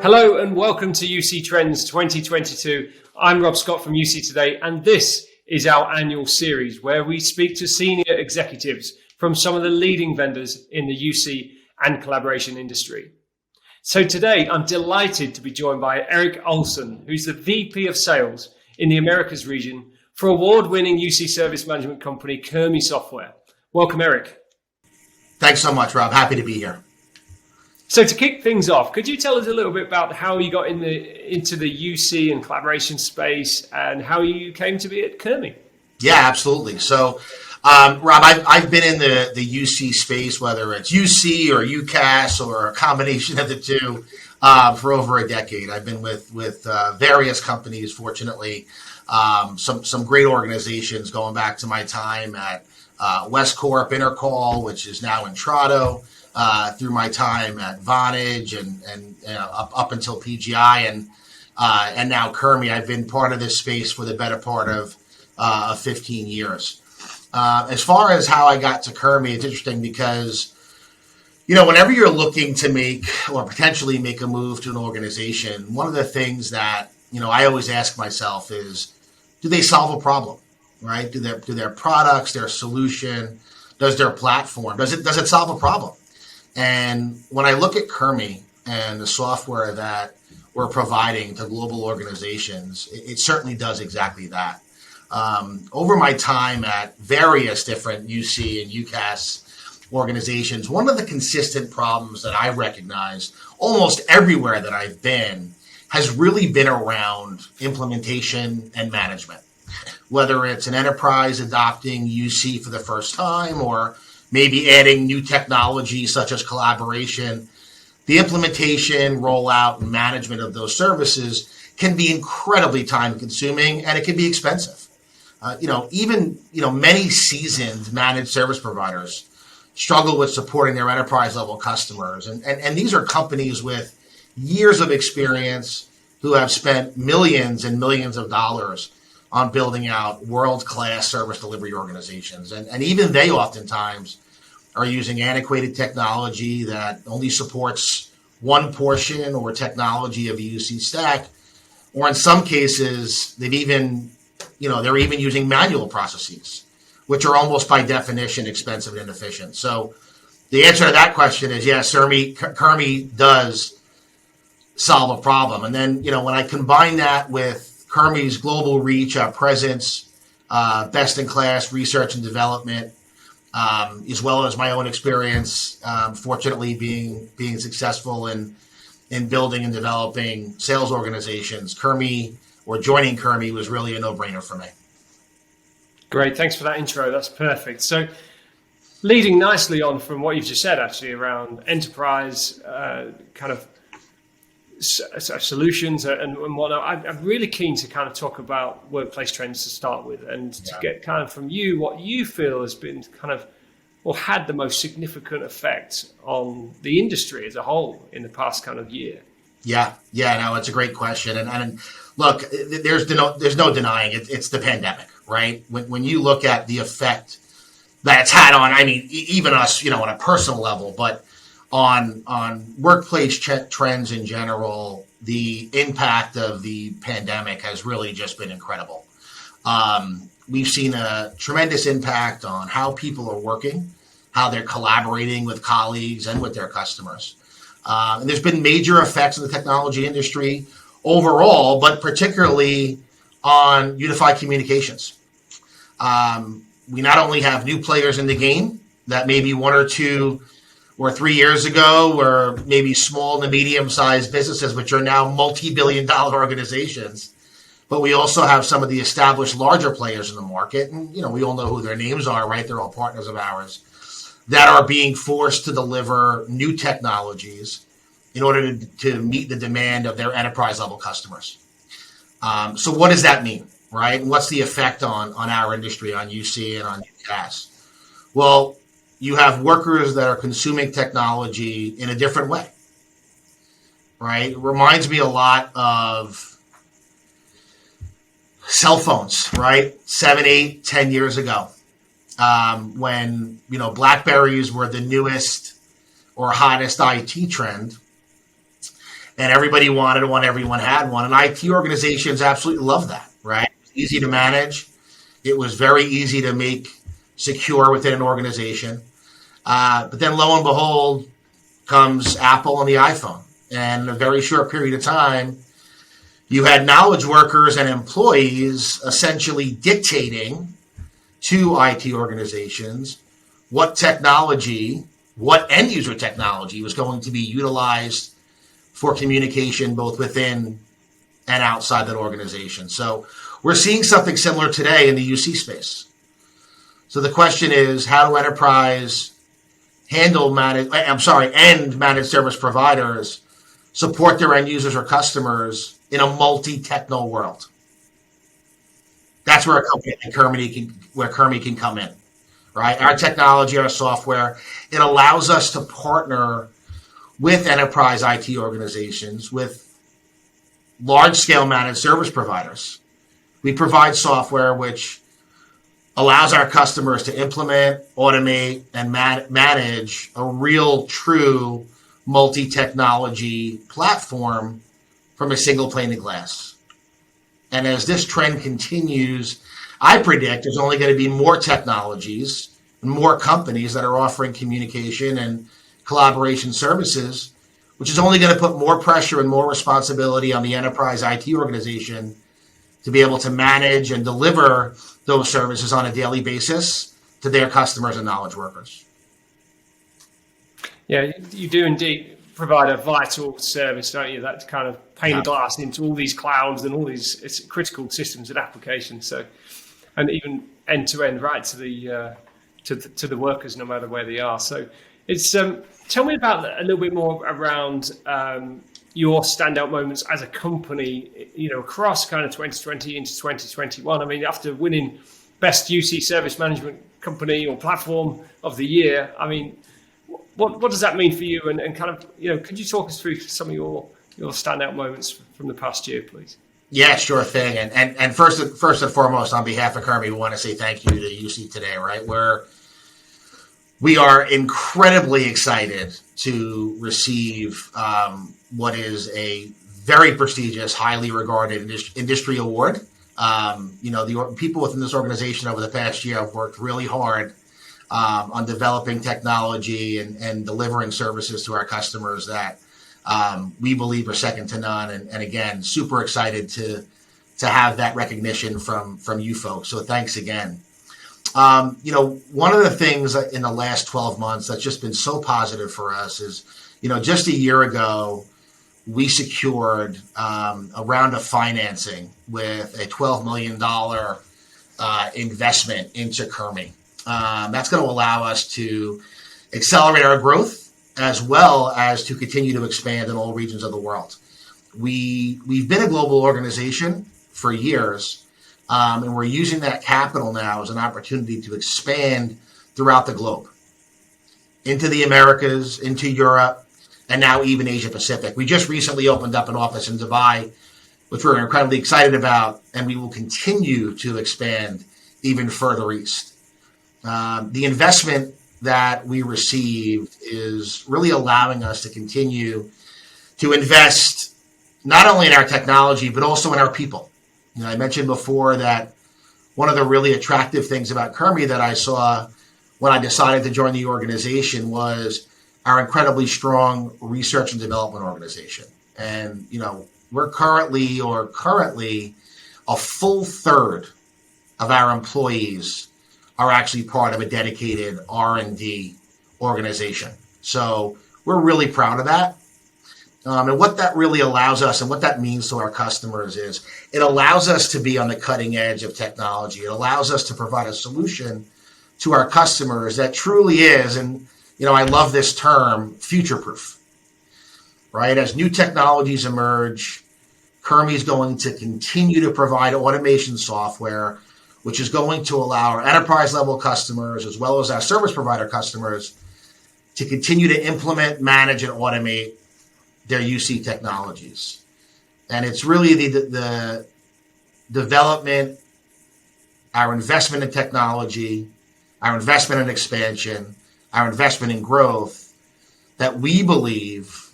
Hello and welcome to UC Trends 2022. I'm Rob Scott from UC Today, and this is our annual series where we speak to senior executives from some of the leading vendors in the UC and collaboration industry. So today, I'm delighted to be joined by Eric Olson, who's the VP of Sales in the Americas region for award-winning UC service management company Kurmi Software. Welcome, Eric. Thanks so much, Rob. Happy to be here. So to kick things off, could you tell us a little bit about how you got into the UC and collaboration space and how you came to be at Kurmi? Yeah, absolutely. So, Rob, I've been in the UC space, whether it's UC or UCAS or a combination of the two, for over a decade. I've been with various companies, fortunately, some great organizations going back to my time at West Corp, Intercall, which is now Intrado. Through my time at Vonage and up until PGI and now Kurmi, I've been part of this space for the better part of 15 years. As far as how I got to Kurmi, it's interesting because, whenever you're looking to make or potentially make a move to an organization, one of the things that, I always ask myself is, do they solve a problem, right? Do their products, their solution, does their platform, does it solve a problem? And when I look at Kurmi and the software that we're providing to global organizations, it certainly does exactly that. Over my time at various different UC and UCAS organizations, one of the consistent problems that I recognize almost everywhere that I've been has really been around implementation and management. Whether it's an enterprise adopting UC for the first time or maybe adding new technology such as collaboration, the implementation, rollout, and management of those services can be incredibly time consuming and it can be expensive. Many seasoned managed service providers struggle with supporting their enterprise level customers. And these are companies with years of experience who have spent millions and millions of dollars on building out world-class service delivery organizations. And even they oftentimes are using antiquated technology that only supports one portion or technology of a UC stack, or in some cases, they're even using manual processes, which are almost by definition expensive and inefficient. So the answer to that question is yes, Kurmi does solve a problem. And then, when I combine that with Kurmi's global reach, presence, best-in-class research and development, as well as my own experience, fortunately being successful in building and developing sales organizations, Kurmi or joining Kurmi was really a no-brainer for me. Great, thanks for that intro. That's perfect. So, leading nicely on from what you've just said, actually around enterprise kind of solutions and whatnot, I'm really keen to kind of talk about workplace trends to start with, and to get kind of from you what you feel has been kind of or had the most significant effect on the industry as a whole in the past kind of year. No, it's a great question, and look, there's no denying it. It's the pandemic, right? When you look at the effect that it's had on, even us, on a personal level, but on workplace trends in general, the impact of the pandemic has really just been incredible. We've seen a tremendous impact on how people are working, how they're collaborating with colleagues and with their customers. And there's been major effects in the technology industry overall, but particularly on unified communications. We not only have new players in the game that maybe 1 or 2 or 3 years ago were maybe small to medium-sized businesses, which are now multi-billion-dollar organizations. But we also have some of the established larger players in the market. And, we all know who their names are, right? They're all partners of ours that are being forced to deliver new technologies in order to meet the demand of their enterprise-level customers. So what does that mean, right? And what's the effect on our industry, on UC and on UCAS? Well, you have workers that are consuming technology in a different way, right? It reminds me a lot of cell phones, right? 7, 8, 10 years ago, when, BlackBerries were the newest or hottest IT trend. and everybody wanted one, everyone had one, and IT organizations absolutely love that, right? It's easy to manage. It was very easy to make secure within an organization. But then lo and behold comes Apple and the iPhone. And in a very short period of time, you had knowledge workers and employees essentially dictating to IT organizations what technology, what end user technology was going to be utilized for communication both within and outside that organization. So we're seeing something similar today in the UC space. So the question is, how do enterprise and managed service providers support their end users or customers in a multi-techno world? That's where a company like Kurmi can come in, right? Our technology, our software, it allows us to partner with enterprise IT organizations, with large-scale managed service providers. We provide software which allows our customers to implement, automate, and manage a real, true multi-technology platform from a single pane of glass. And as this trend continues, I predict there's only going to be more technologies and more companies that are offering communication and collaboration services, which is only going to put more pressure and more responsibility on the enterprise IT organization to be able to manage and deliver those services on a daily basis to their customers and knowledge workers. Yeah, you do indeed provide a vital service, don't you? That kind of pane of glass into all these clouds and all these critical systems and applications. So, and even end to end, right to the workers, no matter where they are. So, it's tell me about a little bit more around your standout moments as a company, across kind of 2020 into 2021. I mean, after winning Best UC Service Management Company or Platform of the Year, I mean, what does that mean for you? And kind of, could you talk us through some of your standout moments from the past year, please? Yeah, sure thing. And first and foremost, on behalf of Kurmi, we want to say thank you to UC today, right? We are incredibly excited to receive what is a very prestigious, highly regarded industry award. The people within this organization over the past year have worked really hard on developing technology and delivering services to our customers that we believe are second to none. And again, super excited to have that recognition from you folks. So thanks again. One of the things in the last 12 months that's just been so positive for us is, just a year ago, we secured a round of financing with a $12 million investment into Kurmi. That's going to allow us to accelerate our growth as well as to continue to expand in all regions of the world. We've been a global organization for years, and we're using that capital now as an opportunity to expand throughout the globe, into the Americas, into Europe, and now even Asia Pacific. We just recently opened up an office in Dubai, which we're incredibly excited about, and we will continue to expand even further east. The investment that we received is really allowing us to continue to invest not only in our technology, but also in our people. I mentioned before that one of the really attractive things about Kurmi that I saw when I decided to join the organization was our incredibly strong research and development organization. And, we're currently a full third of our employees are actually part of a dedicated R&D organization. So we're really proud of that. And what that really allows us and what that means to our customers is it allows us to be on the cutting edge of technology. It allows us to provide a solution to our customers that truly is, and I love this term, future-proof, right? As new technologies emerge, Kurmi is going to continue to provide automation software, which is going to allow our enterprise-level customers as well as our service provider customers to continue to implement, manage, and automate their UC technologies. And it's really the development, our investment in technology, our investment in expansion, our investment in growth that we believe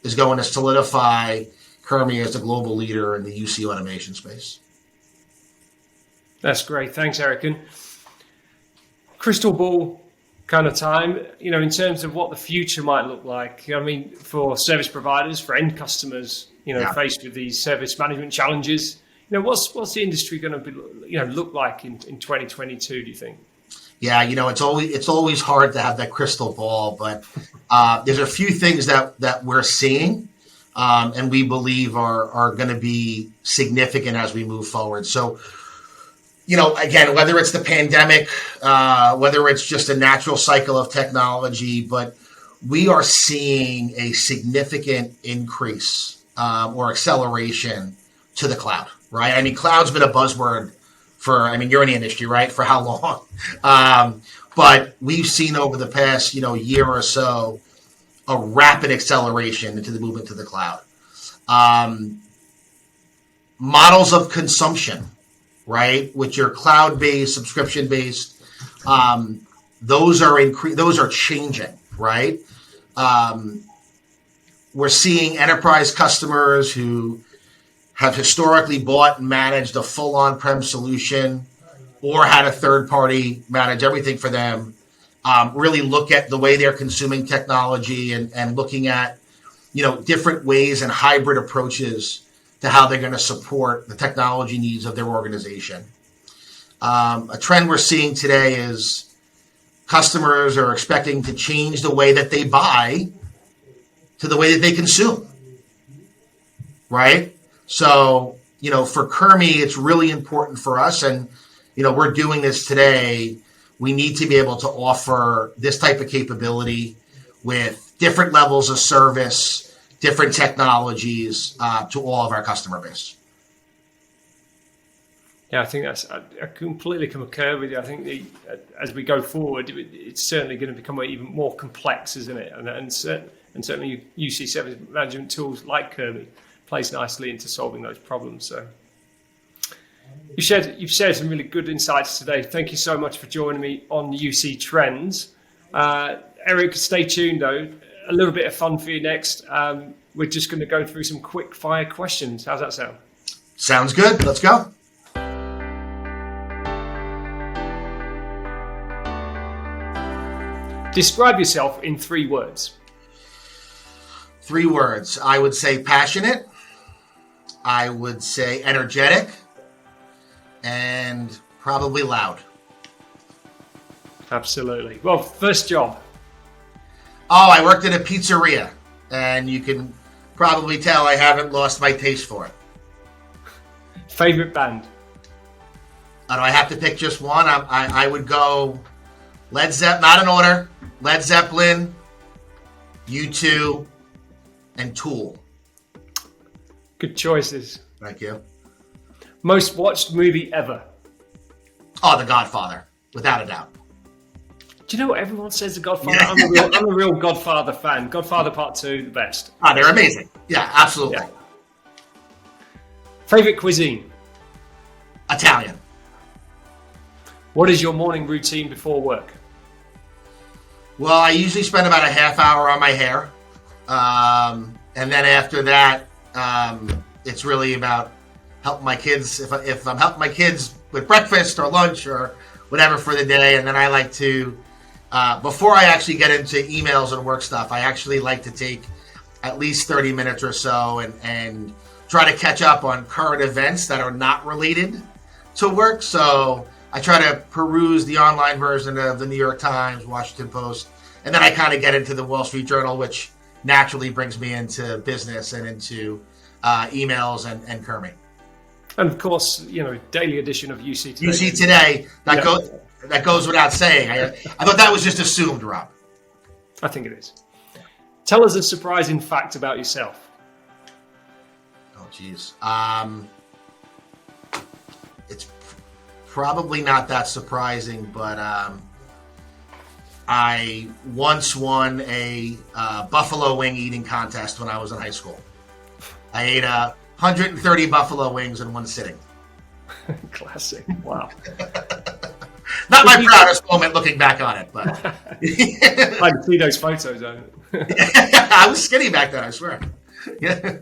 is going to solidify Kurmi as the global leader in the UC automation space. That's great. Thanks, Eric. And crystal ball kind of time, in terms of what the future might look like. I mean, for service providers, for end customers, faced with these service management challenges, what's the industry going to be, look like in 2022, do you think? Yeah, it's always hard to have that crystal ball, but there's a few things that we're seeing and we believe are going to be significant as we move forward. So, again, whether it's the pandemic, whether it's just a natural cycle of technology, but we are seeing a significant increase or acceleration to the cloud, right? I mean, cloud's been a buzzword you're in the industry, right? For how long? But we've seen over the past, year or so, a rapid acceleration into the movement to the cloud. Models of consumption, right? Which are cloud-based, subscription-based, those are changing, right? We're seeing enterprise customers who have historically bought and managed a full on-prem solution or had a third party manage everything for them, really look at the way they're consuming technology and looking at, different ways and hybrid approaches to how they're going to support the technology needs of their organization. A trend we're seeing today is customers are expecting to change the way that they buy to the way that they consume, right? So, for Kurmi, it's really important for us, and, we're doing this today. We need to be able to offer this type of capability with different levels of service, different technologies to all of our customer base. Yeah, I think I completely concur with you. I think as we go forward, it's certainly going to become even more complex, isn't it? And certainly UC service management tools like Kurmi plays nicely into solving those problems. So you've shared some really good insights today. Thank you so much for joining me on UC Trends. Eric, stay tuned though. A little bit of fun for you next. We're just going to go through some quick fire questions. How's that sound? Sounds good. Let's go. Describe yourself in 3 words. 3 words. I would say passionate. I would say energetic. And probably loud. Absolutely. Well, first job. Oh, I worked at a pizzeria. And you can probably tell I haven't lost my taste for it. Favorite band? Do I have to pick just one? I would go Led Zeppelin, not in order. Led Zeppelin, U2, and Tool. Good choices. Thank you. Most watched movie ever? Oh, The Godfather, without a doubt. Do you know what everyone says, The Godfather? Yeah. I'm a real Godfather fan. Godfather Part 2, the best. Oh, they're amazing. Yeah, absolutely. Yeah. Favorite cuisine? Italian. What is your morning routine before work? Well, I usually spend about a half hour on my hair. And then after that, it's really about helping my kids. If I'm helping my kids with breakfast or lunch or whatever for the day. And then I like to, before I actually get into emails and work stuff, I actually like to take at least 30 minutes or so and try to catch up on current events that are not related to work. So I try to peruse the online version of the New York Times, Washington Post, and then I kind of get into the Wall Street Journal, which naturally brings me into business and into emails and Kurmi. And of course, daily edition of UC Today. UC Today, that goes without saying. I thought that was just assumed, Rob. I think it is. Tell us a surprising fact about yourself. Oh, geez. It's probably not that surprising, but I once won a buffalo wing eating contest when I was in high school. I ate 130 buffalo wings in one sitting. Classic. Wow. Not my proudest moment looking back on it, but I can see those photos. I was skinny back then, I swear. Yeah.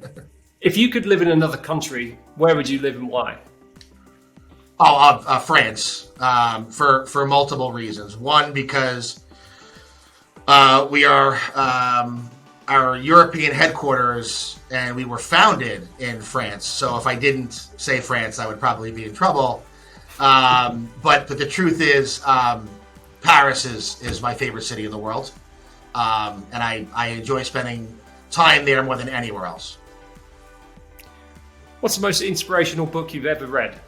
If you could live in another country, where would you live and why? France, for multiple reasons. One, because we are our European headquarters, and we were founded in France. So if I didn't say France, I would probably be in trouble. But the truth is, Paris is my favorite city in the world, and I enjoy spending time there more than anywhere else. What's the most inspirational book you've ever read?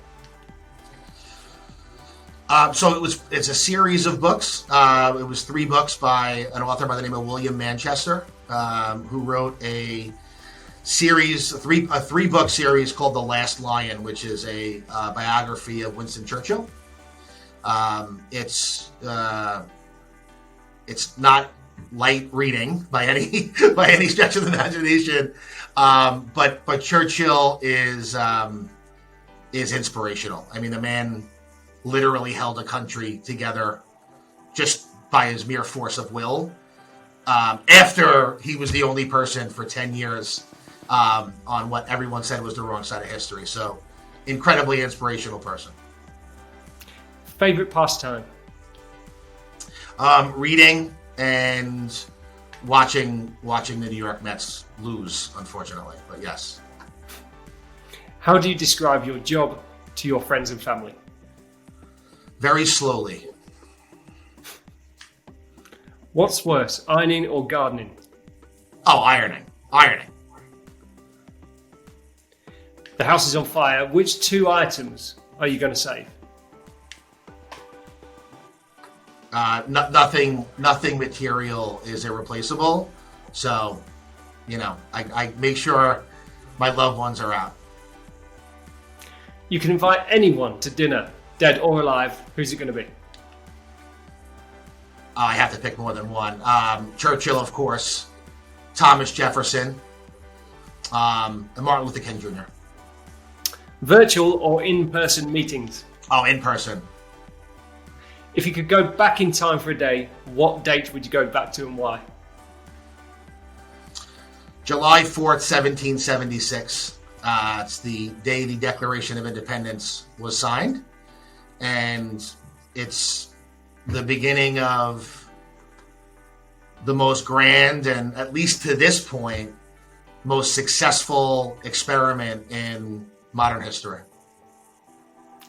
So it's a series of books. It was 3 books by an author by the name of William Manchester, who wrote a series, a 3-book series called The Last Lion, which is a biography of Winston Churchill. It's not light reading by any stretch of the imagination, but Churchill is inspirational. I mean, the man literally held a country together just by his mere force of will, after he was the only person for 10 years on what everyone said was the wrong side of history. So incredibly inspirational person. Favorite pastime? Reading and watching the New York Mets lose, unfortunately, but yes. How do you describe your job to your friends and family? Very slowly. What's worse, ironing or gardening? Oh, ironing. The house is on fire. Which 2 items are you going to save? Nothing material is irreplaceable. So, I make sure my loved ones are out. You can invite anyone to dinner, dead or alive. Who's it going to be? I have to pick more than one. Churchill, of course, Thomas Jefferson, and Martin Luther King Jr. Virtual or in-person meetings? Oh, in person. If you could go back in time for a day, what date would you go back to and why? July 4th, 1776. It's the day the Declaration of Independence was signed. And it's the beginning of the most grand and, at least to this point, most successful experiment in modern history.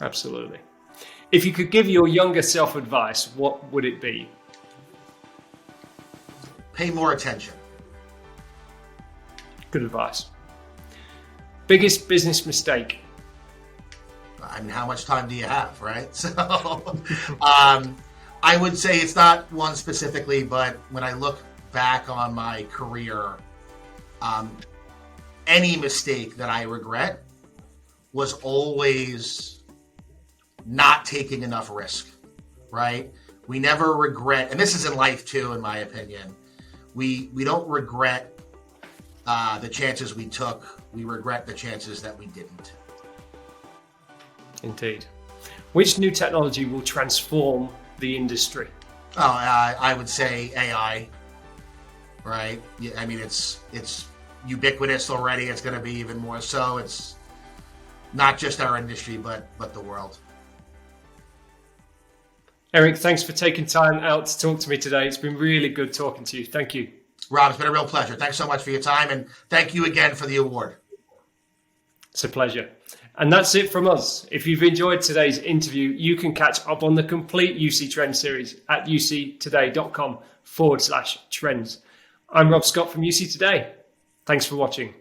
Absolutely. If you could give your younger self advice, what would it be? Pay more attention. Good advice. Biggest business mistake? I mean, how much time do you have, right? So I would say it's not one specifically, but when I look back on my career, any mistake that I regret was always not taking enough risk, right? We never regret, and this is in life too, in my opinion. We don't regret the chances we took. We regret the chances that we didn't. Indeed. Which new technology will transform the industry? I would say AI, right? I mean, it's ubiquitous already. It's going to be even more so. It's not just our industry, but the world. Eric, thanks for taking time out to talk to me today. It's been really good talking to you. Thank you. Rob, it's been a real pleasure. Thanks so much for your time, and thank you again for the award. It's a pleasure. And that's it from us. If you've enjoyed today's interview, you can catch up on the complete UC Trends series at uctoday.com/trends. I'm Rob Scott from UC Today. Thanks for watching.